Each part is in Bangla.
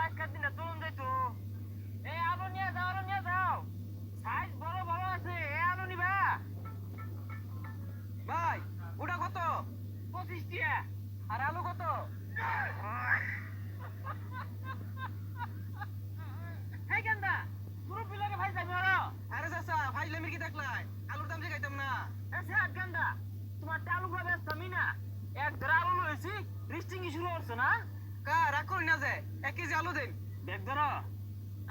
আজকের দিনে তুলুন যাইতো। এই আলু নিয়ে যাও, আলু নিয়ে যাও। সাইজ বড় বড় আছে, এই আলু নিবা? ভাই ওটা কত? 25 টিয়া। আর আলু কত? এই গেন্দা, মুরব্বি লাগে ভাই যাবি ওরা। আরে চাচা ফাইজলামি কি দেখলাই? আলুর দাম দেখাইতাম না। এসে আট গেন্দা, তোমার আলু গুলো ব্যস্ত আমি না। এক ধরা আলু লইছি, রিস্টিং শুরু করছো না? কা রাগ করি না যে 1 কেজি আলু দেন। দেখ ধরো,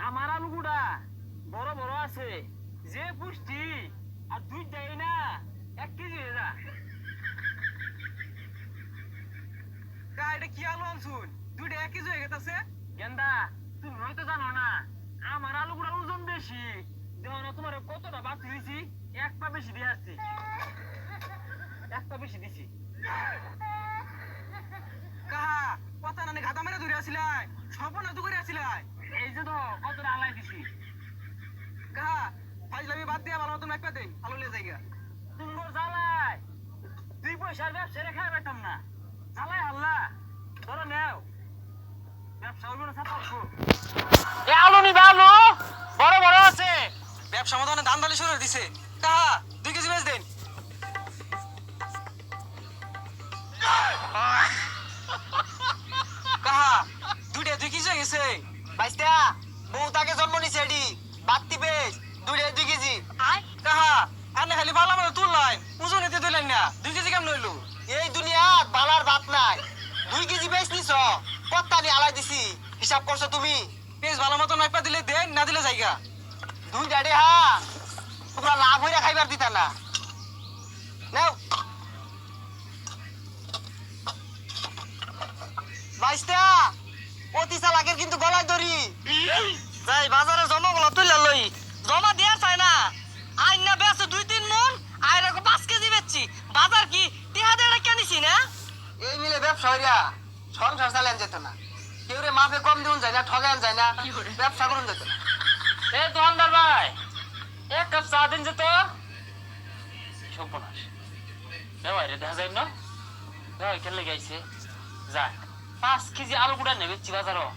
আমার আলু গুড়া বড় বড় আছে, যে পুষ্টি আর দুই দেয় না 1 কেজি হয়ে যা। কা এটা কি আলু আনছুন? দুইটা 1 কেজি হয়ে গেছে। গেন্দা, তুমি হয়তো জানো না, আমার আলু গুড়ার ওজন বেশি। দেখো না তোমার কতটা বাড়তি দিছি, এক পা বেশি দিয়ে আসছি, এক পা বেশি দিছি। কাহা কথা নানি ঘাটা মেরে ধরে আসিলাই, সম্পূর্ণ তো করে আসিলাই। এই যে তো কতটা আলাই দিছি। কাহা ফাইজলামি বাদ দিয়া ভালো মতন একটা দেন, আলু লিয়ে যাইগা। তুমি জ্বালাই 2 পয়সার ব্যবসা রেখে পেতাম না, জ্বালাই হাল্লা। ধরো নেও, ব্যবসা হইব না ছাতা উঠবো। এ আলু নিবা, আলু বড় বড় আছে। ব্যবসা মতন ধান দালি শুরু দিছে। কাহা 2 কেজি বেচ দেন। কাহা দুইটা 2 কেজি হয়ে গেছে। বাইস্তা বউ তাকে জন্ম নিছে এডি বাত্তি বেশ 2 কেজি। কাহা আনে খালি ভালো মতো তুললাই, ওজন এতে তুললেন না। 2 কেজি কেমন হইলো? এই দুনিয়াত বালার ভাত নাই, 2 কেজি বেশ নিছ কত্তা নি আলাই দিছি, হিসাব করছো তুমি? পেঁয়াজ ভালো মতো নাইপা দিলে দেন, না দিলে যাইগা। 2 ডাডে হা তোমরা লাভ হইরা খাইবার দিতা না। নাও বাইস্তা অতি চালাকের কিন্তু গলায় দড়ি। যাই বাজারে জমা গুলো তুলে লই, জমা দেয়া চাই না। আইন না বেছে 2-3 মন, আইর 5 কেজি বেচছি। বাজার কি টিহা দেড় কেনিছি না? এই মিলে ব্যবসা হইরা সংসার চালান যেত না, কেউ রে মাপে কম দিউন যায় না, ঠগান যায় না, ব্যবসা করুন যেত না। এ দোকানদার ভাই, 1 কাপ চা দিন যেত। সর্বনাশ, দেওয়াই রে দেখা যায় না, দেওয়াই কেলে গাইছে। যাক 5 কেজি আলু গুড়া নেবে বাজারও,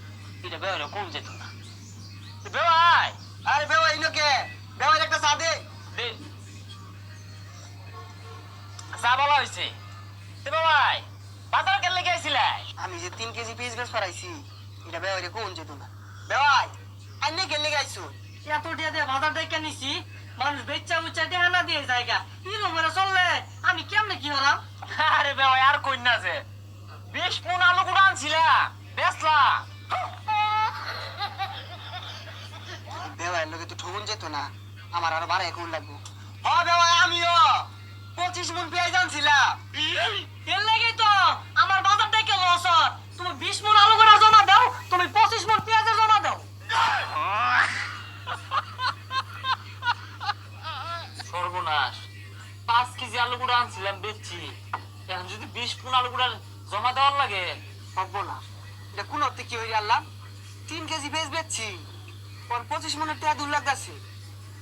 এটা বেওয়ারে কম যেত না। বেওয়াই আরে বেওয়া ইনোকে বেওয়ার একটা চা দে। দে, চা বলা হয়েছে। বেওয়াই বাজার কেলে গাইছিলাই? আমি যে 3 কেজি পিস বেশ পারাইছি, এটা বেওয়ারে কোন যেত না। বেওয়াই আন্নে কেলে গাইছো? এত টিয়া দিয়ে বাজার দেখে নিছি, মানুষ বেচা উচ্চা টিহা না দিয়ে জায়গা ইরো মেরে চললে আমি কেমনে কি হলাম? আরে বেওয়াই আর কই না যে 20 মন আলু গুড়া আনছিলাম, বেচলাম। বেওয়ার লোকে তো ঠগুন যেত না, আমার আরো বাড়াই কোন লাগবো। হ বেওয়াই আমিও 25 মন পেঁয়াজ আনছিলাম। এর লাগেই তো আমার বাজার দেখে লস। তুমি 20 মন আলু গুড়া জমা দাও, তুমি 25 মন পেঁয়াজের জমা দাও। সর্বনাশ, 5 কেজি আলু গুড়া আনছিলাম বেচছি, এখন যদি 20 মন আলু গুড়া জমা দেওয়ার লাগে। হবো না, এটা কোন অর্থে কি হইরে আনলাম? 3 কেজি পেঁয়াজ বেচছি, পর 25 মনের টেয়া 2 লাখ আছে।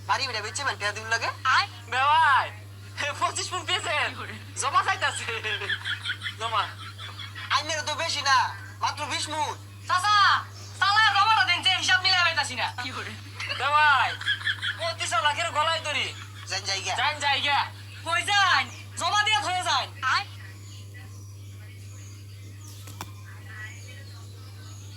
বাড়ি বেড়া বেচছে মানে টেয়া 2 লাগে। বেওয়াই 25 মন পেঁয়াজের জমা চাইতাছে, জমা। আইনের তো বেশি না, মাত্র 20 মন। চাচা চালায় জমাটা দেন, যে হিসাব মিলাই পাইতাছি না। বেওয়াই 25 লাখের গলায় ধরি জান জায়গা জান জায়গা।